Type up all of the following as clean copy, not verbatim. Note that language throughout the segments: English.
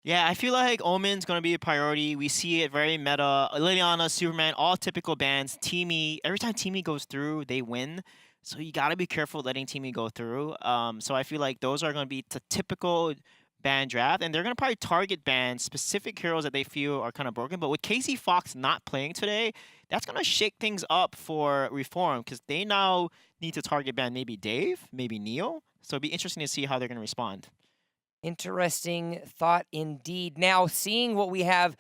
Yeah, I feel like Omen's gonna be a priority. We see it very meta. Liliana, Superman, all typical bans. Teamy, every time Teamy goes through, they win. So you gotta be careful letting Teamy go through. So I feel like those are gonna be the typical ban draft, and they're gonna probably target ban specific heroes that they feel are kind of broken. But with Casey Fox not playing today, that's gonna shake things up for Reform because they now need to target ban maybe Dave, maybe Neo. So it'd be interesting to see how they're gonna respond. Interesting thought indeed. Now, seeing what we've had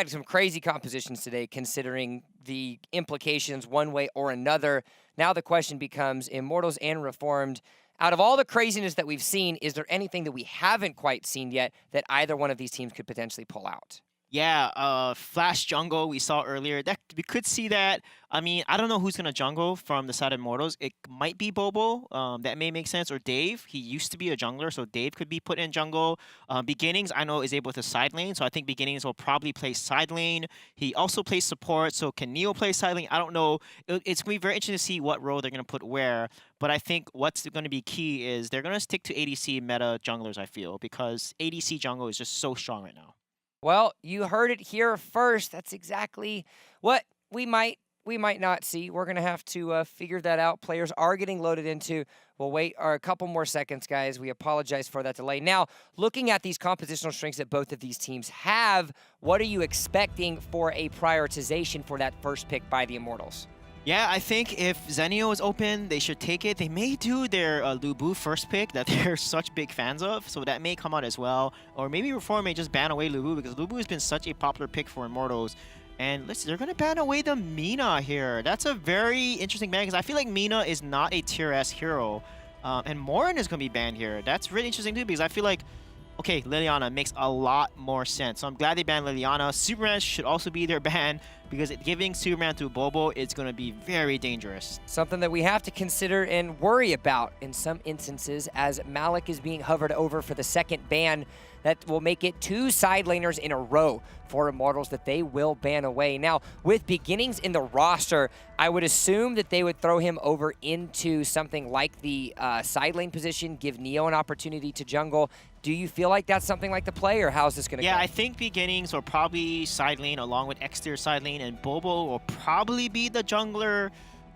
some crazy compositions today, considering the implications one way or another. Now, the question becomes Immortals and Reformed. Out of all the craziness that we've seen, is there anything that we haven't quite seen yet that either one of these teams could potentially pull out? Yeah, Flash Jungle we saw earlier. That we could see that. I mean, I don't know who's gonna jungle from the side of Immortals. It might be Bobo. That may make sense. Or Dave. He used to be a jungler, so Dave could be put in jungle. Beginnings, I know, is able to side lane, so I think Beginnings will probably play side lane. He also plays support, so can Neo play side lane? I don't know. It's gonna be very interesting to see what role they're gonna put where. But I think what's gonna be key is they're gonna stick to ADC meta junglers. I feel because ADC jungle is just so strong right now. Well, you heard it here first. That's exactly what we might not see. We're gonna have to figure that out. Players are getting loaded into. We'll wait a couple more seconds, guys. We apologize for that delay. Now, looking at these compositional strengths that both of these teams have, what are you expecting for a prioritization for that first pick by the Immortals? Yeah, I think if Zenio is open, they should take it. They may do their Lubu first pick that they're such big fans of, so that may come out as well. Or maybe Reform may just ban away Lubu because Lubu has been such a popular pick for Immortals. And listen, they're going to ban away the Mina here. That's a very interesting ban because I feel like Mina is not a tier S hero. And Morin is going to be banned here. That's really interesting too because I feel like okay, Liliana makes a lot more sense. So I'm glad they banned Liliana. Superman should also be their ban because giving Superman to Bobo is going to be very dangerous. Something that we have to consider and worry about in some instances as Malik is being hovered over for the second ban that will make it 2 side laners in a row for Immortals that they will ban away. Now, with Beginnings in the roster, I would assume that they would throw him over into something like the side lane position, give Neo an opportunity to jungle. Do you feel like that's something like the play, or how's this going to go? Yeah, I think Beginnings will probably side lane along with exterior side lane, and Bobo will probably be the jungler.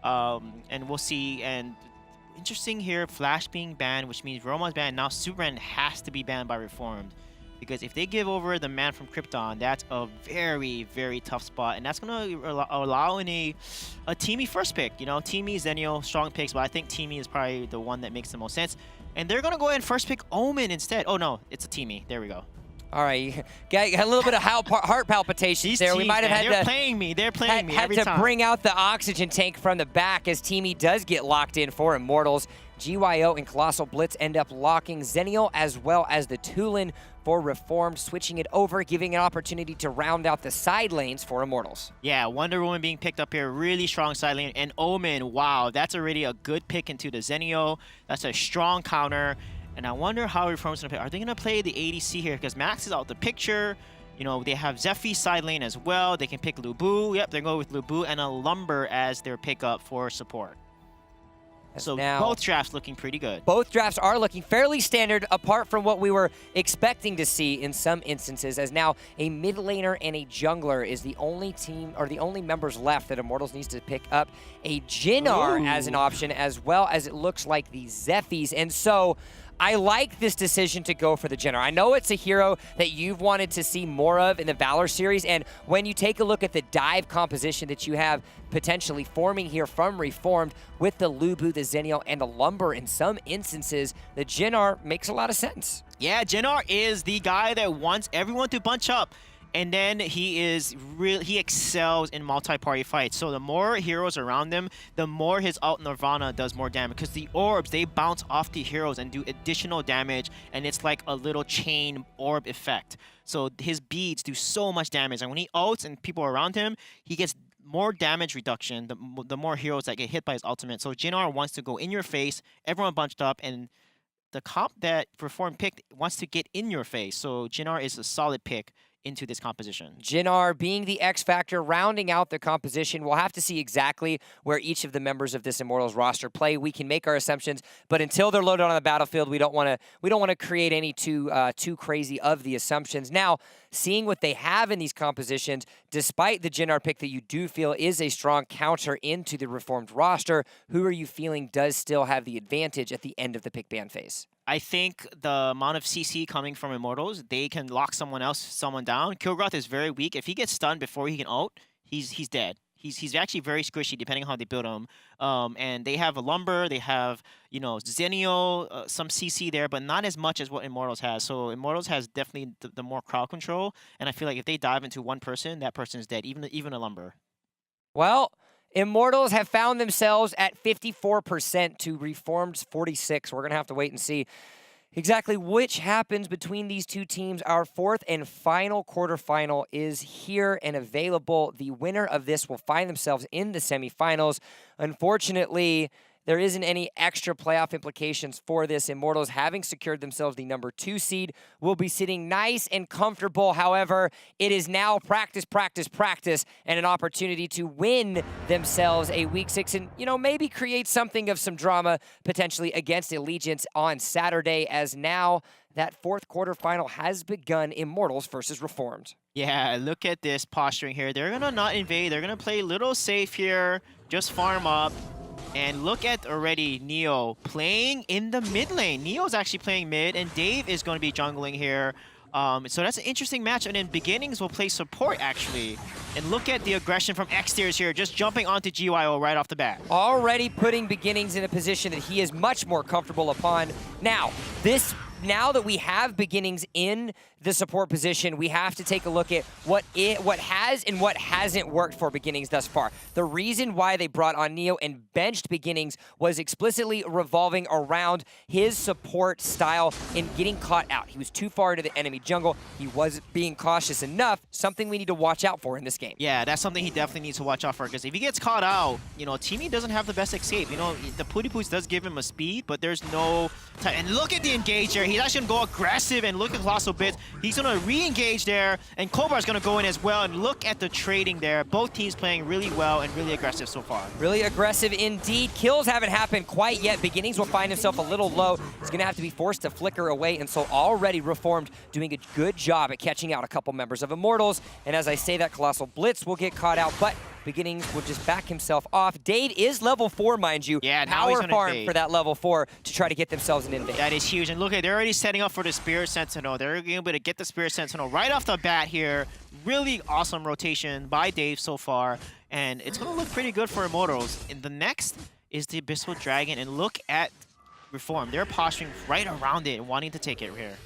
And we'll see. And interesting here, Flash being banned, which means Roma's banned. Now Superman has to be banned by Reformed. Because if they give over the man from Krypton, that's a very, very tough spot. And that's going to allow in a Teamy first pick. You know, Teamy, Zenio, strong picks, but I think Teamy is probably the one that makes the most sense. And they're going to go ahead and first pick Omen instead. Oh, no, it's a Teamy. There we go. All right, got a little bit of heart palpitations These there. teams, we might have man, had they're to playing me. They're playing me every had to time. bring out the oxygen tank from the back as Teamy does get locked in for Immortals. GYO and Colossal Blitz end up locking Zenio as well as the Tulin for Reformed, switching it over, giving an opportunity to round out the side lanes for Immortals. Yeah, Wonder Woman being picked up here, really strong side lane. And Omen, wow, that's already a good pick into the Zenio. That's a strong counter. And I wonder how Reform's going to play. Are they going to play the ADC here? Because Max is out the picture. You know, they have Zephy's side lane as well. They can pick Lubu. Yep, they're going with Lubu and a Lumber as their pickup for support. So now, both drafts looking pretty good. Both drafts are looking fairly standard, apart from what we were expecting to see in some instances, as now a mid laner and a jungler is the only team, or the only members left that Immortals needs to pick up. A Jinnar as an option, as well as it looks like the Zephyrs. And so I like this decision to go for the Jinnar. I know it's a hero that you've wanted to see more of in the Valor series, and when you take a look at the dive composition that you have potentially forming here from Reformed with the Lubu, the Zenio, and the Lumber in some instances, the Jinnar makes a lot of sense. Yeah, Jinnar is the guy that wants everyone to bunch up. And then he excels in multi-party fights. So the more heroes around him, the more his ult Nirvana does more damage. Because the orbs, they bounce off the heroes and do additional damage. And it's like a little chain orb effect. So his beads do so much damage. And when he ults and people are around him, he gets more damage reduction, the more heroes that get hit by his ultimate. So Jinnar wants to go in your face, everyone bunched up, and the comp that Reform picked wants to get in your face. So Jinnar is a solid pick into this composition. Jinnar being the X factor, rounding out the composition. We'll have to see exactly where each of the members of this Immortals roster play. We can make our assumptions, but until they're loaded on the battlefield, we don't want to create any too crazy of the assumptions. Now, seeing what they have in these compositions, despite the Jinnar pick that you do feel is a strong counter into the Reformed roster, who are you feeling does still have the advantage at the end of the pick ban phase? I think the amount of CC coming from Immortals, they can lock someone down. Kilgroth is very weak. If he gets stunned before he can ult, he's dead. He's actually very squishy depending on how they build him. And they have a Lumber, they have, you know, Zenio, some CC there, but not as much as what Immortals has. So Immortals has definitely the more crowd control, and I feel like if they dive into one person, that person is dead, even a Lumber. Well, Immortals have found themselves at 54% to Reformed's 46. We're going to have to wait and see exactly which happens between these two teams. Our fourth and final quarterfinal is here and available. The winner of this will find themselves in the semifinals. Unfortunately, there isn't any extra playoff implications for this. Immortals, having secured themselves the number 2 seed, will be sitting nice and comfortable. However, it is now practice, practice, practice, and an opportunity to win themselves a Week 6 and, you know, maybe create something of some drama potentially against Allegiance on Saturday, as now that fourth quarterfinal has begun. Immortals versus Reformed. Yeah, look at this posturing here. They're going to not invade. They're going to play a little safe here, just farm up. And look at already Neo playing in the mid lane. Neo's actually playing mid, and Dave is going to be jungling here. So that's an interesting match. And then Beginnings will play support, actually. And look at the aggression from X-Tiers here, just jumping onto GYO right off the bat. Already putting Beginnings in a position that he is much more comfortable upon. Now that we have Beginnings in the support position, we have to take a look at what has and what hasn't worked for Beginnings thus far. The reason why they brought on Neo and benched Beginnings was explicitly revolving around his support style in getting caught out. He was too far into the enemy jungle. He wasn't being cautious enough, something we need to watch out for in this game. Yeah, that's something he definitely needs to watch out for, because if he gets caught out, you know, Teamy doesn't have the best escape. You know, the Pooty does give him a speed, but there's no time. And look at the engage here. He's actually going to go aggressive, and look at Colossal Bits. He's going to re-engage there, and Kobar's going to go in as well. And look at the trading there. Both teams playing really well and really aggressive so far. Really aggressive indeed. Kills haven't happened quite yet. Beginnings will find himself a little low. He's going to have to be forced to flicker away, and so already Reformed doing a good job at catching out a couple members of Immortals. And as I say that, Colossal Blitz will get caught out, but Beginnings will just back himself off. Dade is level 4, mind you. Yeah, now he's Power gonna farm invade. for that level 4 to try to get themselves an invade. That is huge. And look at, they're already setting up for the Spirit Sentinel. They're going to be able to get the Spirit Sentinel right off the bat here. Really awesome rotation by Dave so far. And it's going to look pretty good for Immortals. And the next is the Abyssal Dragon. And look at Reform. They're posturing right around it and wanting to take it here.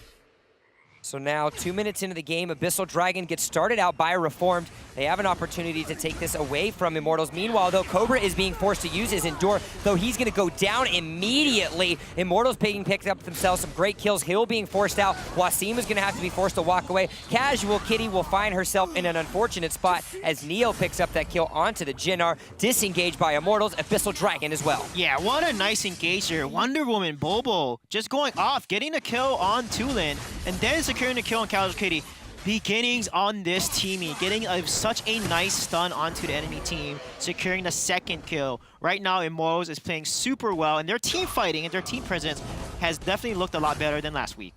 So now, 2 minutes into the game, Abyssal Dragon gets started out by Reformed. They have an opportunity to take this away from Immortals. Meanwhile, though, Cobra is being forced to use his Endure, though he's going to go down immediately. Immortals picked up themselves some great kills. Hill being forced out. Wasim is going to have to be forced to walk away. Casual Kitty will find herself in an unfortunate spot as Neo picks up that kill onto the Jinnar. Disengaged by Immortals. Abyssal Dragon as well. Yeah, what a nice engage here. Wonder Woman, Bobo, just going off, getting a kill on Tulin, and then securing the kill on Casual Kitty. Beginnings on this teamy, getting such a nice stun onto the enemy team, securing the second kill. Right now, Immortals is playing super well, and their team fighting and their team presence has definitely looked a lot better than last week.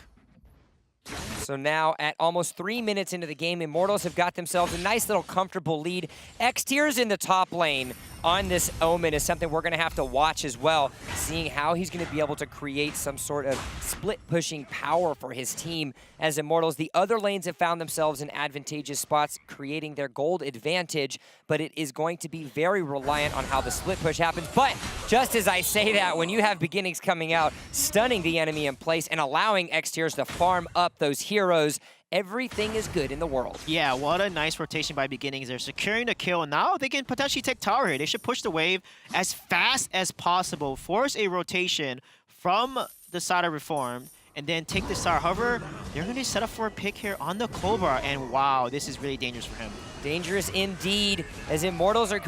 So now, at almost 3 minutes into the game, Immortals have got themselves a nice little comfortable lead. X-Tiers in the top lane on this Omen is something we're going to have to watch as well, seeing how he's going to be able to create some sort of split-pushing power for his team as Immortals. The other lanes have found themselves in advantageous spots, creating their gold advantage, but it is going to be very reliant on how the split push happens. But just as I say that, when you have Beginnings coming out, stunning the enemy in place and allowing X-Tiers to farm up those heroes, everything is good in the world. Yeah, what a nice rotation by Beginnings. They're securing the kill, and now they can potentially take tower here. They should push the wave as fast as possible, force a rotation from the side of Reformed, and then take the tower. However, they're going to set up for a pick here on the Cobra, and wow, this is really dangerous for him. Dangerous indeed, as Immortals are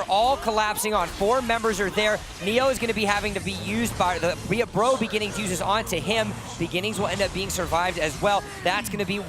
all collapsing on 4 members are there. Neo is going to be having to be used by the Bro Beginnings uses onto him. Beginnings will end up being survived as well. That's going to be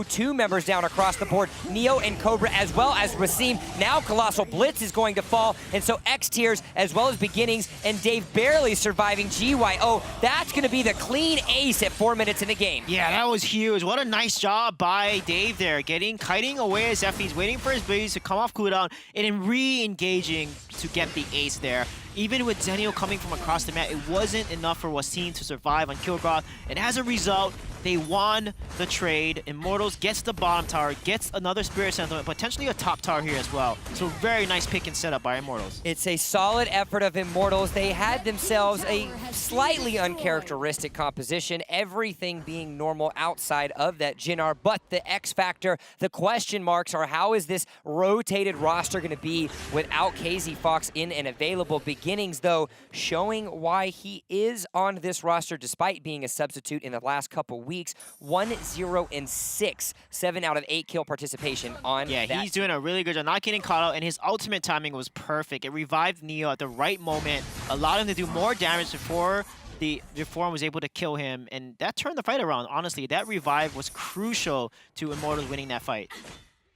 2 members down across the board. Neo and Cobra as well as Wasim. Now Colossal Blitz is going to fall, and so X Tiers as well as Beginnings and Dave barely surviving GYO. That's going to be the clean ace at 4 minutes in the game. Yeah, that was huge. What a nice job by Dave there, kiting away as Zephy's waiting for his abilities to come off cooldown and then re-engaging to get the ace there. Even with Zenio coming from across the map, it wasn't enough for Wasim to survive on Kilgroth, and as a result, they won the trade. Immortals gets the bottom tower, gets another Spirit Sentiment, potentially a top tower here as well. So very nice pick and setup by Immortals. It's a solid effort of Immortals. They had themselves a slightly uncharacteristic composition, everything being normal outside of that Jinnar, but the X factor, the question marks are how is this rotated roster going to be without KZ Fox in an available Beginnings, though, showing why he is on this roster despite being a substitute in the last couple weeks. 1-0-6, 7 out of 8 kill participation on Yeah, that. he's doing a really good job, not getting caught out, and his ultimate timing was perfect. It revived Neo at the right moment, allowed him to do more damage before the Reform was able to kill him, and that turned the fight around. Honestly, that revive was crucial to Immortals winning that fight.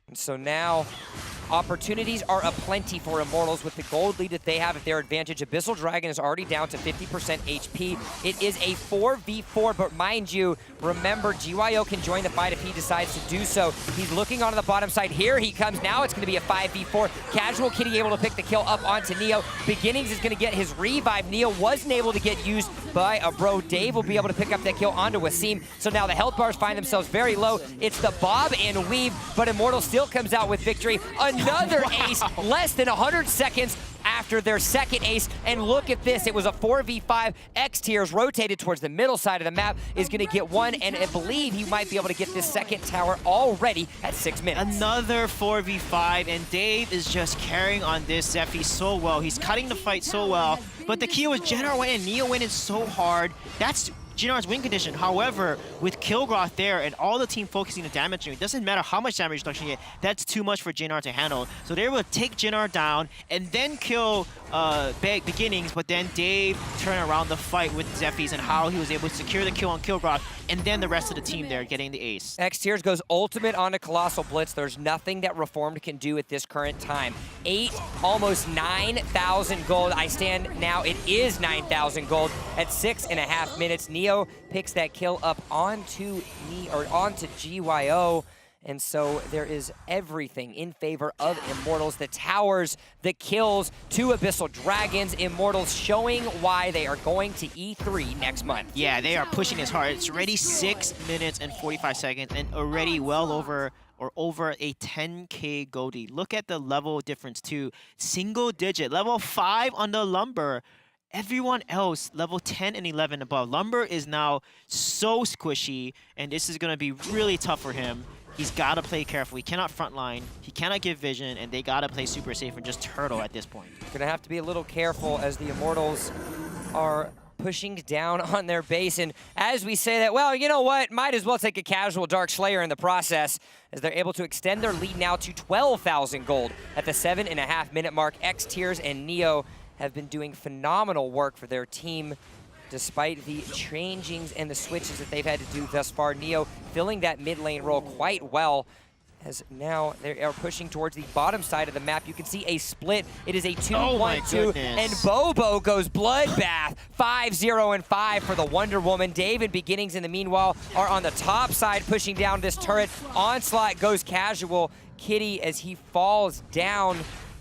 And so now, opportunities are aplenty for Immortals with the gold lead that they have at their advantage. Abyssal Dragon is already down to 50% HP. It is a 4v4, but mind you, remember, GYO can join the fight if he decides to do so. He's looking onto the bottom side. Here he comes. Now it's going to be a 5v4. Casual Kitty able to pick the kill up onto Neo. Beginnings is going to get his revive. Neo wasn't able to get used by a Bro. Dave will be able to pick up that kill onto Wasim. So now the health bars find themselves very low. It's the bob and weave, but Immortals still comes out with victory. Another ace, less than 100 seconds after their second ace. And look at this, it was a 4v5. X Tiers rotated towards the middle side of the map, is going to get one, and I believe he might be able to get this second tower already at 6 minutes. Another 4v5, and Dave is just carrying on this Zephy so well. He's cutting the fight so well, but the key was Jinnar went and Neo went in so hard. That's Jinnar's win condition. However, with Kilgroth there and all the team focusing on damage, it doesn't matter how much damage reduction you get, that's too much for Jinnar to handle. So they will take Jinnar down and then kill Beginnings, but then Dave turned around the fight with Zephy's and how he was able to secure the kill on Kilgroth, and then the rest of the team there getting the ace. X Tiers goes ultimate onto Colossal Blitz. There's nothing that Reformed can do at this current time. Almost 9,000 gold. I stand now, it is 9,000 gold at 6.5 minutes. Neo picks that kill up onto GYO. And so there is everything in favor of Immortals. The towers, the kills, 2 Abyssal Dragons. Immortals showing why they are going to E3 next month. Yeah, they are pushing as hard. It's already 6 minutes and 45 seconds and already well over a 10K goldie. Look at the level difference too. Single digit, level 5 on the Lumber. Everyone else, level 10 and 11 above. Lumber is now so squishy, and this is going to be really tough for him. He's got to play careful. He cannot frontline. He cannot give vision, and they got to play super safe and just turtle at this point. Going to have to be a little careful as the Immortals are pushing down on their base. And as we say that, well, you know what? Might as well take a casual Dark Slayer in the process, as they're able to extend their lead now to 12,000 gold at the 7.5 minute mark. X Tiers and Neo have been doing phenomenal work for their team despite the changings and the switches that they've had to do thus far. Neo filling that mid lane role quite well, as now they are pushing towards the bottom side of the map. You can see a split. It is a 2-1-2, and Bobo goes bloodbath. 5-0-5 for the Wonder Woman. Dave and Beginnings, in the meanwhile, are on the top side pushing down this turret. Onslaught goes casual. Kitty as he falls down.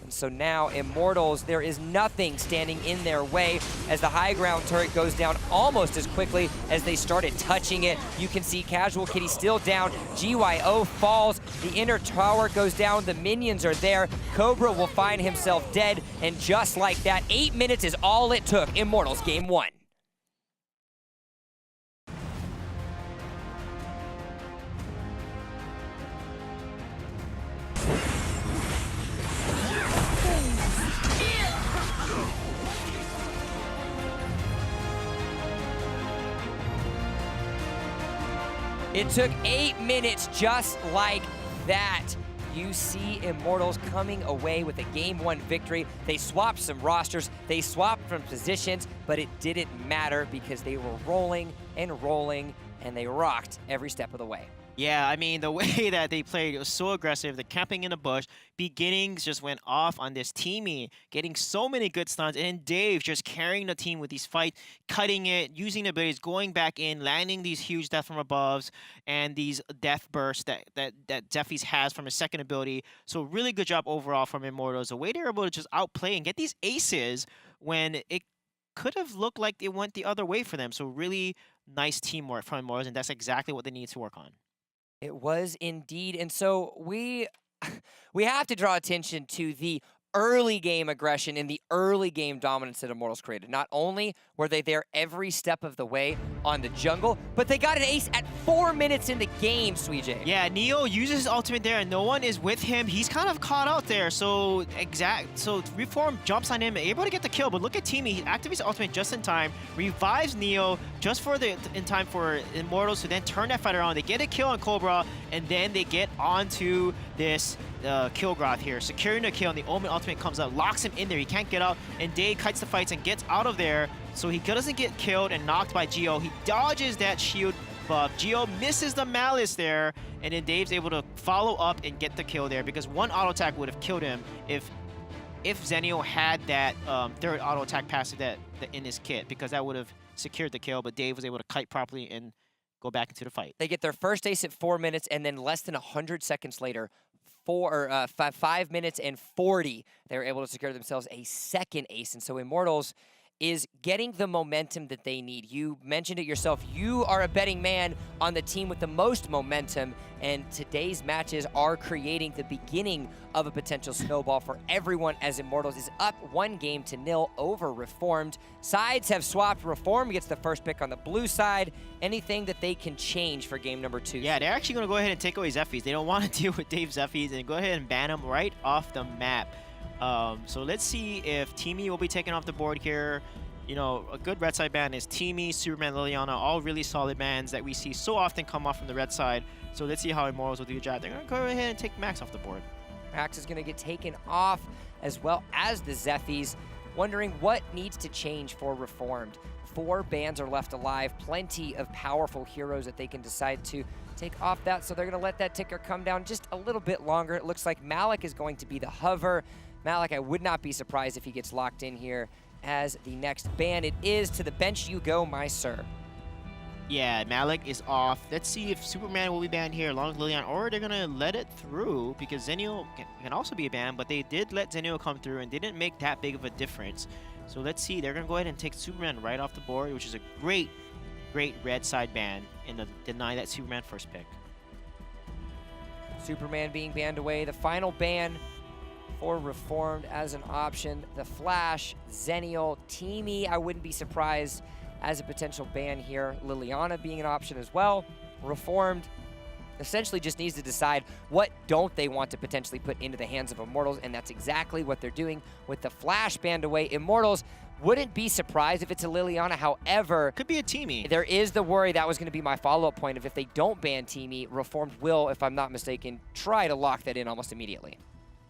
So now Immortals, there is nothing standing in their way as the high ground turret goes down almost as quickly as they started touching it. You can see Casual Kitty still down. GYO falls. The inner tower goes down. The minions are there. Cobra will find himself dead. And just like that, 8 minutes is all it took. Immortals game 1. It took 8 minutes just like that. you see Immortals coming away with a Game 1 victory. They swapped some rosters, they swapped from positions, but it didn't matter because they were rolling, and they rocked every step of the way. Yeah, I mean, the way that they played was so aggressive. The camping in the bush, beginnings just went off on this teamie, getting so many good stuns, and then Dave just carrying the team with these fights, cutting it, using the abilities, going back in, landing these huge death from aboves, and these death bursts that Zephy's has from his second ability. So really good job overall from Immortals. The way they were able to just outplay and get these aces when it could have looked like it went the other way for them. So really nice teamwork from Immortals, and that's exactly what they need to work on. It was indeed. And so we have to draw attention to the early game aggression and the early game dominance that Immortals created. Not only were they there every step of the way on the jungle, but they got an ace at 4 minutes in the game, Sweej. Yeah, Neo uses his ultimate there and no one is with him. He's kind of caught out there. So Reform jumps on him, able to get the kill, but look at Teamy. He activates the ultimate just in time, revives Neo just in time for Immortals to then turn that fight around. They get a kill on Cobra, and then they get onto this Kilgroth here, securing the kill, and the Omen ultimate comes up, locks him in there. He can't get out, and Dave kites the fights and gets out of there, so he doesn't get killed and knocked by Geo. He dodges that shield buff. Geo misses the Malice there, and then Dave's able to follow up and get the kill there, because one auto attack would have killed him if Zenio had that third auto attack passive that in his kit, because that would have secured the kill, but Dave was able to kite properly and go back into the fight. They get their first ace at 4 minutes, and then less than 100 seconds later, 5 minutes and 40, they were able to secure themselves a second ace. And so Immortals is getting the momentum that they need. You mentioned it yourself. You are a betting man on the team with the most momentum, and today's matches are creating the beginning of a potential snowball for everyone, as Immortals is up 1-0 over Reformed. Sides have swapped. Reformed gets the first pick on the blue side. Anything that they can change for game number 2? Yeah, they're actually going to go ahead and take away Zephy's. They don't want to deal with Dave Zephy's, and go ahead and ban him right off the map. So let's see if Teamy will be taken off the board here. You know, a good red side ban is Teamy, Superman, Liliana, all really solid bans that we see so often come off from the red side. So let's see how Immortals will do the job. They're going to go ahead and take Max off the board. Max is going to get taken off, as well as the Zephy's. Wondering what needs to change for Reformed. 4 bans are left alive, plenty of powerful heroes that they can decide to take off that, so they're going to let that ticker come down just a little bit longer. It looks like Malik is going to be the hover. Malik, I would not be surprised if he gets locked in here as the next ban. It is to the bench you go, my sir. Yeah, Malik is off. Let's see if Superman will be banned here along with Liliana, or they're going to let it through, because Zenio can also be a ban, but they did let Zenio come through and didn't make that big of a difference. So let's see. They're going to go ahead and take Superman right off the board, which is a great red side ban, and deny that Superman first pick. Superman being banned away. The final ban for Reformed as an option. The Flash, Zenio, Teamy, I wouldn't be surprised as a potential ban here. Liliana being an option as well. Reformed essentially just needs to decide what don't they want to potentially put into the hands of Immortals, and that's exactly what they're doing with the Flash banned away. Immortals wouldn't be surprised if it's a Liliana. However, could be a Teamy. There is the worry, that was going to be my follow-up point, of if they don't ban Teamy, Reformed will, if I'm not mistaken, try to lock that in almost immediately.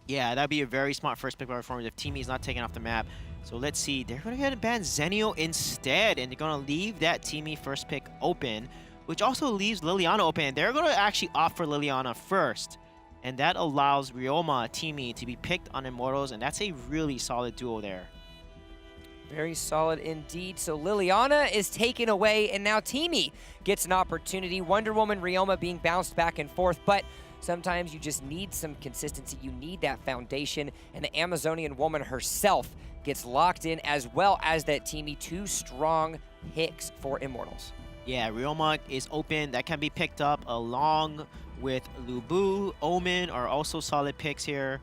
Yeah, that'd be a very smart first pick by Reformed if Teamy is not taken off the map. So let's see. They're going to go ahead and ban Zenio instead, and they're going to leave that Teamy first pick open, which also leaves Liliana open. They're going to actually opt for Liliana first, and that allows Ryoma, Teamy, to be picked on Immortals, and that's a really solid duo there. Very solid indeed. So Liliana is taken away, and now Teamy gets an opportunity. Wonder Woman, Ryoma being bounced back and forth, but sometimes you just need some consistency. You need that foundation, and the Amazonian woman herself gets locked in, as well as that Teamy. 2 strong picks for Immortals. Yeah, Ryoma is open. That can be picked up along with Lubu. Omen are also solid picks here.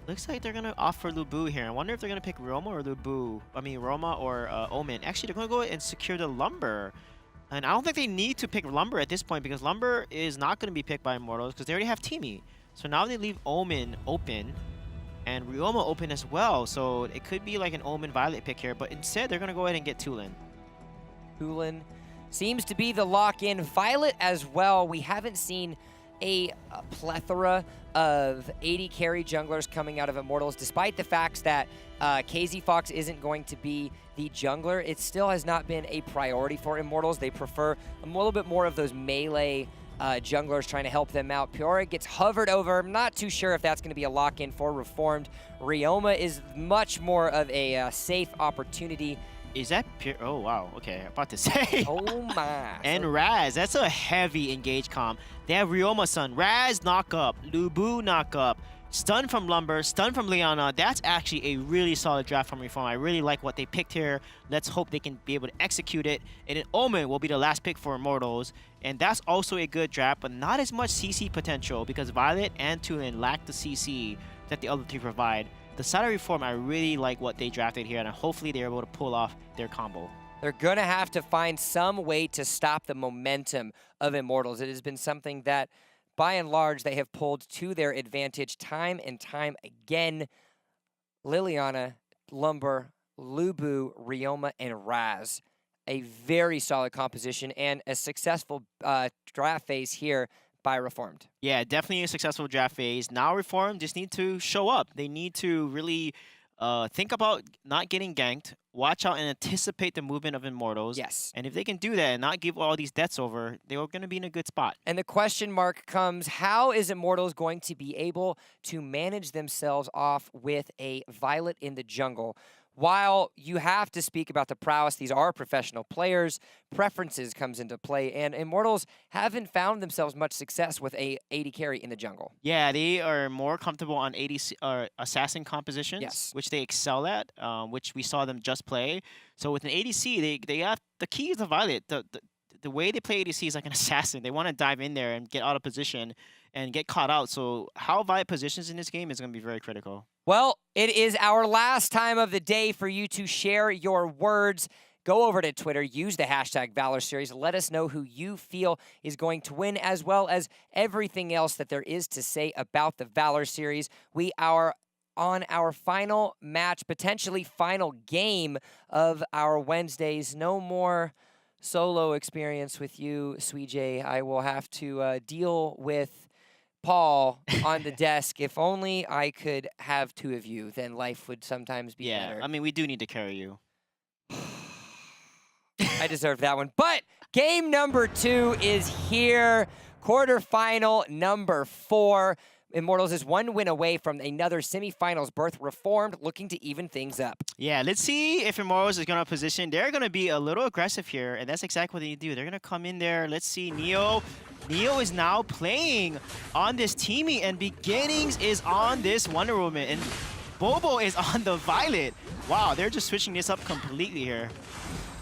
Looks like they're going to opt for Lubu here. I wonder if they're going to pick Ryoma or Lubu. I mean, Roma or Omen. Actually, they're going to go and secure the Lumber. And I don't think they need to pick Lumber at this point, because Lumber is not going to be picked by Immortals because they already have Teamy. So now they leave Omen open and Ryoma open as well. So it could be like an Omen Violet pick here, but instead they're going to go ahead and get Tulin. Tulin seems to be the lock-in. Violet as well. We haven't seen a plethora of 80 carry junglers coming out of Immortals. Despite the fact that KZ Fox isn't going to be the jungler, it still has not been a priority for Immortals. They prefer a little bit more of those melee junglers trying to help them out. Peoria gets hovered over. I'm not too sure if that's going to be a lock-in for Reformed. Ryoma is much more of a safe opportunity. Is that pure? Oh, wow. Okay, about to say. Oh, my. And Raz, that's a heavy engage comp. They have Ryoma Sun. Raz knock up. Lubu knock up. Stun from Lumber. Stun from Liana. That's actually a really solid draft from Reform. I really like what they picked here. Let's hope they can be able to execute it. And then Omen will be the last pick for Immortals. And that's also a good draft, but not as much CC potential because Violet and Tulin lack the CC that the other two provide. The side of Reform, I really like what they drafted here, and hopefully they're able to pull off their combo. They're going to have to find some way to stop the momentum of Immortals. It has been something that, by and large, they have pulled to their advantage time and time again. Liliana, Lumber, Lubu, Ryoma, and Raz. A very solid composition and a successful draft phase here by Reformed. Yeah, definitely a successful draft phase. Now Reformed just need to show up. They need to really think about not getting ganked, watch out and anticipate the movement of Immortals. Yes. And if they can do that and not give all these deaths over, they're going to be in a good spot. And the question mark comes, how is Immortals going to be able to manage themselves off with a Violet in the jungle? While you have to speak about the prowess, these are professional players, preferences comes into play, and Immortals haven't found themselves much success with a AD carry in the jungle. Yeah, they are more comfortable on ADC, assassin compositions, Yes. which they excel at, which we saw them just play. So with an ADC, they have the key is the Violet. The way they play ADC is like an assassin. They want to dive in there and get out of position and get caught out. So how Violet positions in this game is going to be very critical. Well, it is our last time of the day for you to share your words. Go over to Twitter, use the hashtag Valor Series. Let us know who you feel is going to win, as well as everything else that there is to say about the Valor Series. We are on our final match, potentially final game of our Wednesdays. No more solo experience with you, Sweet J. I will have to deal with Paul on the desk. If only I could have two of you, then life would sometimes be better. I mean, we do need to carry you. I deserve that one. But game number 2 is here. Quarterfinal number 4. Immortals is one win away from another semifinals berth. Reformed looking to even things up. Yeah, let's see if Immortals is going to position. They're going to be a little aggressive here, and that's exactly what they do. They're going to come in there. Let's see, Neo. Neo is now playing on this teaming, and Beginnings is on this Wonder Woman, and Bobo is on the Violet. Wow, they're just switching this up completely here.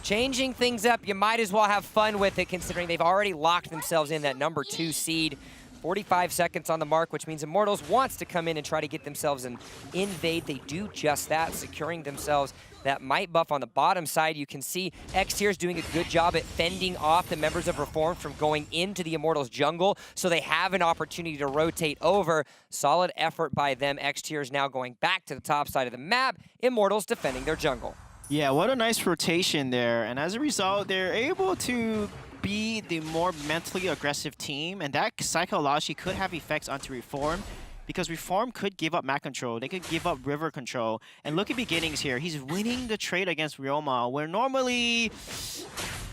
Changing things up, you might as well have fun with it, considering they've already locked themselves in that number 2 seed. 45 seconds on the mark, which means Immortals wants to come in and try to get themselves an invade. They do just that, securing themselves that might buff on the bottom side. You can see X-Tier's doing a good job at fending off the members of Reformed from going into the Immortals jungle, so they have an opportunity to rotate over. Solid effort by them. X-Tier's now going back to the top side of the map. Immortals defending their jungle. Yeah, what a nice rotation there. And as a result, they're able to be the more mentally aggressive team, and that psychologically could have effects onto Reform, because Reform could give up map control, they could give up river control, and look at Beginnings here. He's winning the trade against Ryoma, where normally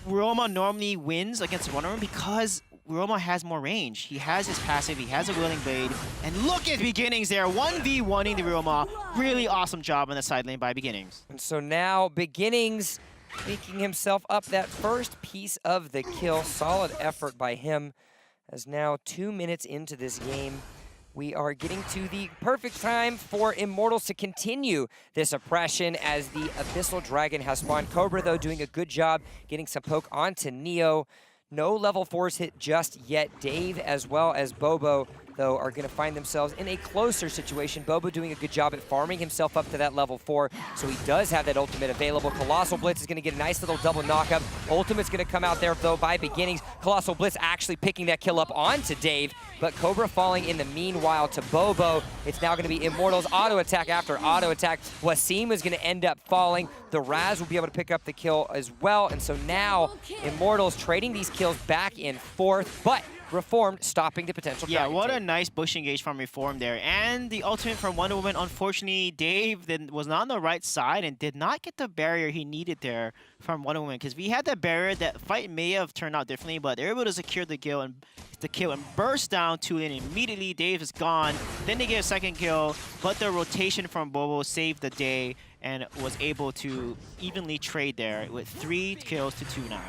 Ryoma normally wins against Wonder Woman because Ryoma has more range. He has his passive, he has a Willing Blade, and look at Beginnings there, 1v1ing the Ryoma. Really awesome job on the side lane by Beginnings. And so now Beginnings picking himself up that first piece of the kill. Solid effort by him, as now 2 minutes into this game, we are getting to the perfect time for Immortals to continue this oppression as the Abyssal Dragon has spawned. Cobra, though, doing a good job getting some poke onto Neo. No level 4s hit just yet. Dave as well as Bobo, though, are going to find themselves in a closer situation. Bobo doing a good job at farming himself up to that level 4, so he does have that ultimate available. Colossal Blitz is going to get a nice little double knockup. Ultimate's going to come out there, though, by Beginnings. Colossal Blitz actually picking that kill up onto Dave, but Cobra falling in the meanwhile to Bobo. It's now going to be Immortals auto attack after auto attack. Wasim is going to end up falling. The Raz will be able to pick up the kill as well, and so now Immortals trading these kills back and forth, but Reformed stopping the potential Yeah, Dragon what a Tape. nice bush engage from Reform there. And the ultimate from Wonder Woman, unfortunately, Dave was not on the right side and did not get the barrier he needed there from Wonder Woman. Because if he had that barrier, that fight may have turned out differently, but they're able to secure the kill and burst down to it. Immediately, Dave is gone. Then they get a second kill, but the rotation from Bobo saved the day and was able to evenly trade there with 3 kills to 2 now.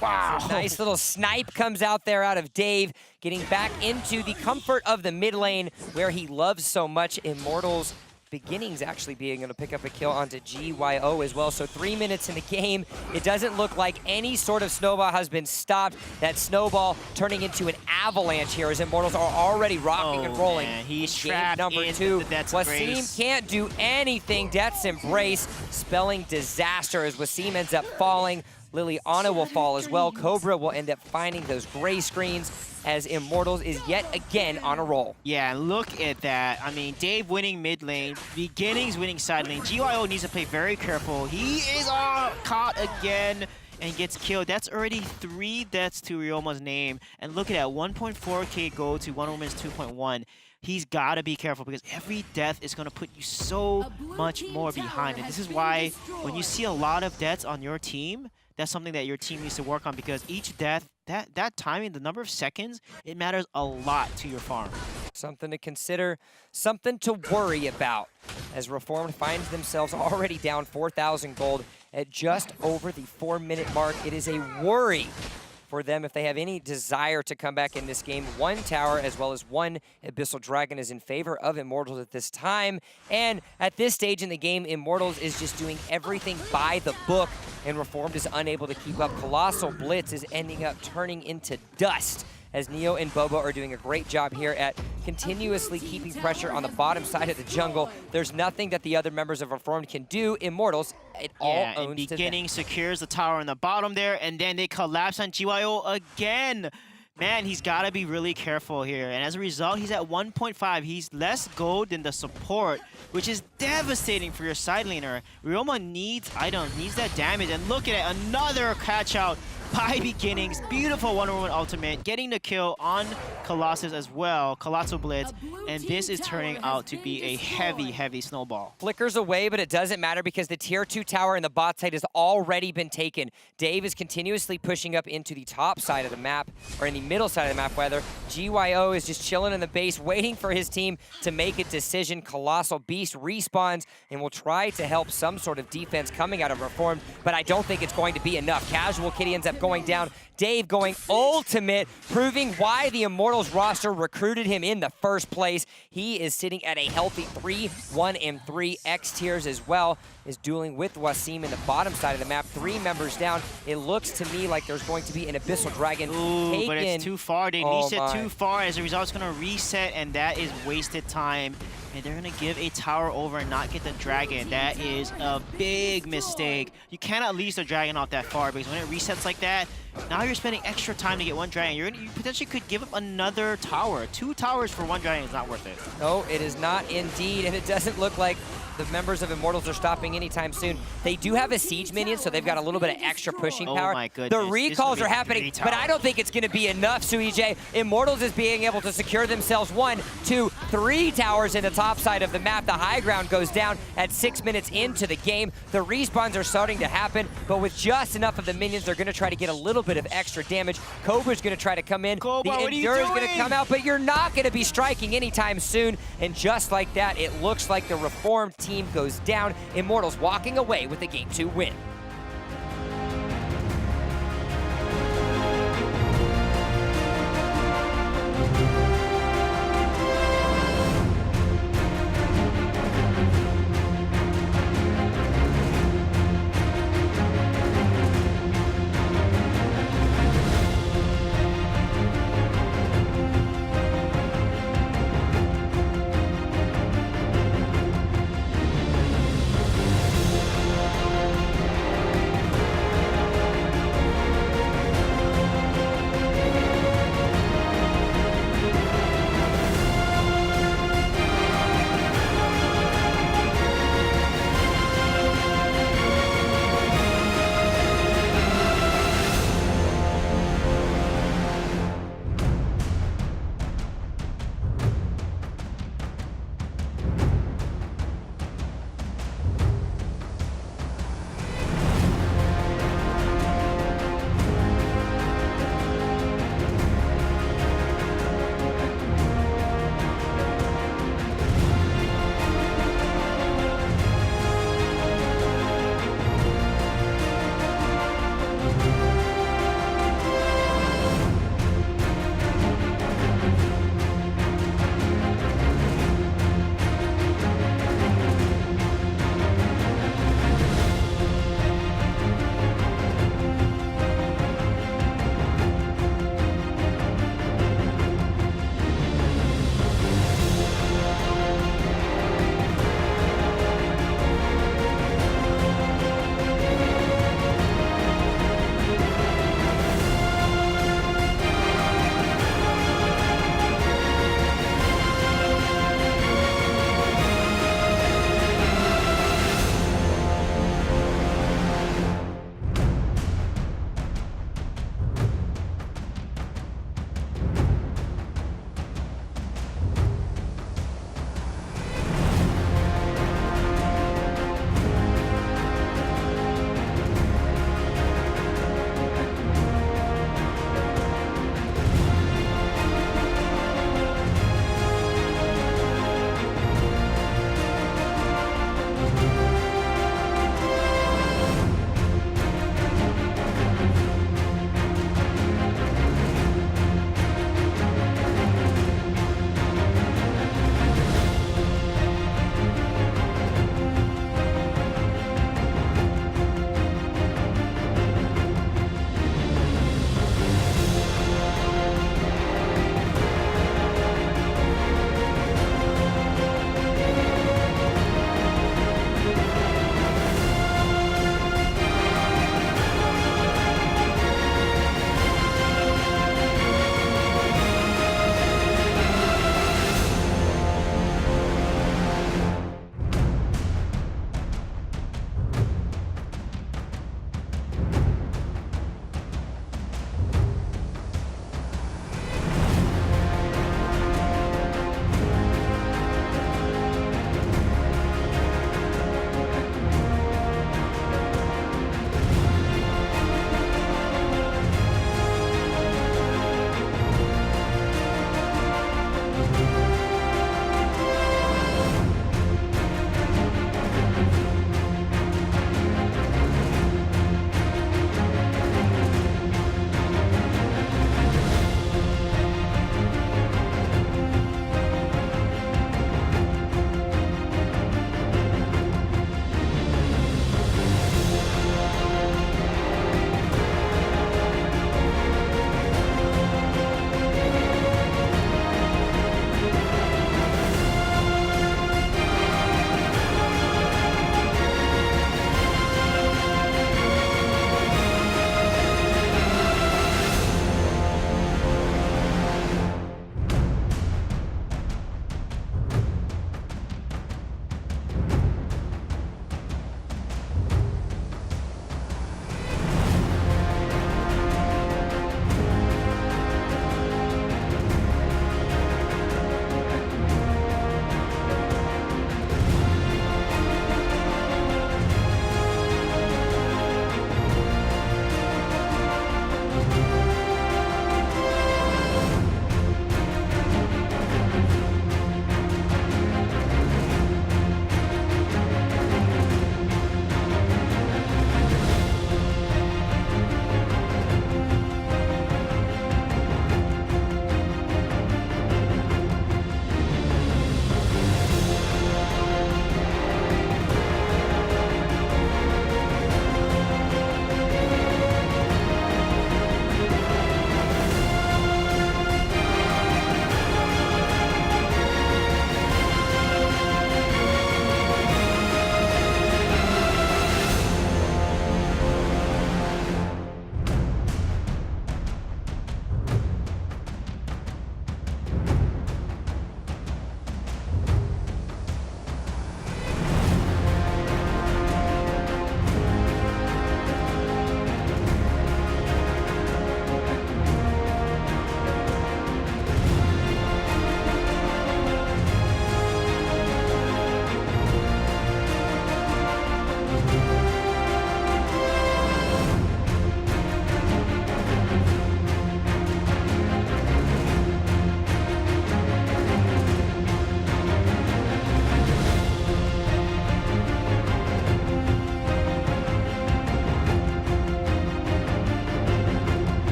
Wow. Nice little snipe comes out there out of Dave, getting back into the comfort of the mid lane where he loves so much. Immortals beginnings actually being able to pick up a kill onto GYO as well. So 3 minutes in the game, it doesn't look like any sort of snowball has been stopped. That snowball turning into an avalanche here as Immortals are already rocking and rolling. Man, he's Game trapped number in 2. the Death's Wasim Embrace. can't do anything. Death's Embrace spelling disaster as Wasim ends up falling. Liliana will fall as well. Cobra will end up finding those gray screens as Immortals is yet again on a roll. Yeah, look at that. I mean, Dave winning mid lane, Beginnings winning side lane. GYO needs to play very careful. He is caught again and gets killed. That's already 3 deaths to Ryoma's name. And look at that, 1.4k gold to Wonder Woman's 2.1. He's got to be careful because every death is going to put you so much more behind. And this is why when you see a lot of deaths on your team, that's something that your team needs to work on because each death, that timing, the number of seconds, it matters a lot to your farm. Something to consider, something to worry about as Reformed finds themselves already down 4,000 gold at just over the 4-minute mark. It is a worry for them if they have any desire to come back in this game. 1 tower as well as 1 Abyssal Dragon is in favor of Immortals at this time. And at this stage in the game, Immortals is just doing everything by the book, and Reformed is unable to keep up. Colossal Blitz is ending up turning into dust as Neo and Bobo are doing a great job here at continuously keeping pressure on the bottom side of the jungle. There's nothing that the other members of Reformed can do. Immortals, it all owns to them. Beginning secures the tower in the bottom there, and then they collapse on GYO again. Man, he's got to be really careful here. And as a result, he's at 1.5. He's less gold than the support, which is devastating for your side laner. Ryoma needs items, needs that damage. And look at it, another catch out by Beginnings. Beautiful Wonder Woman ultimate, getting the kill on Colossus as well, Colossal Blitz. And this is turning out to be a heavy, heavy snowball. Flickers away, but it doesn't matter because the tier 2 tower in the bot side has already been taken. Dave is continuously pushing up into the top side of the map, or in the middle side of the map, rather. GYO is just chilling in the base, waiting for his team to make a decision. Colossal Beast respawns and will try to help some sort of defense coming out of Reformed, but I don't think it's going to be enough. Casual Kitty ends up going down. Dave going ultimate, proving why the Immortals roster recruited him in the first place. He is sitting at a healthy 3, 1, and 3 X tiers as well. Is dueling with Wasim in the bottom side of the map. 3 members down. It looks to me like there's going to be an Abyssal Dragon taken. But it's too far. They niche it too far. As a result, it's going to reset, and that is wasted time. And they're going to give a tower over and not get the dragon. That is a big mistake. You cannot lease the dragon off that far because when it resets like that, now you're spending extra time to get 1 dragon. You potentially could give up another tower. 2 towers for 1 dragon is not worth it. No, it is not indeed, and it doesn't look like the members of Immortals are stopping anytime soon. They do have a siege minion, so they've got a little bit of extra pushing power. Oh my goodness. The recalls are happening, but I don't think it's going to be enough, Suijay. Immortals is being able to secure themselves 1, 2, 3 towers in the top side of the map. The high ground goes down at 6 minutes into the game. The respawns are starting to happen, but with just enough of the minions, they're going to try to get a little bit of extra damage. Cobra's going to try to come in. Cobra, the Endure is going to come out, but you're not going to be striking anytime soon. And just like that, it looks like the Reformed team goes down. Immortals walking away with the Game 2 win.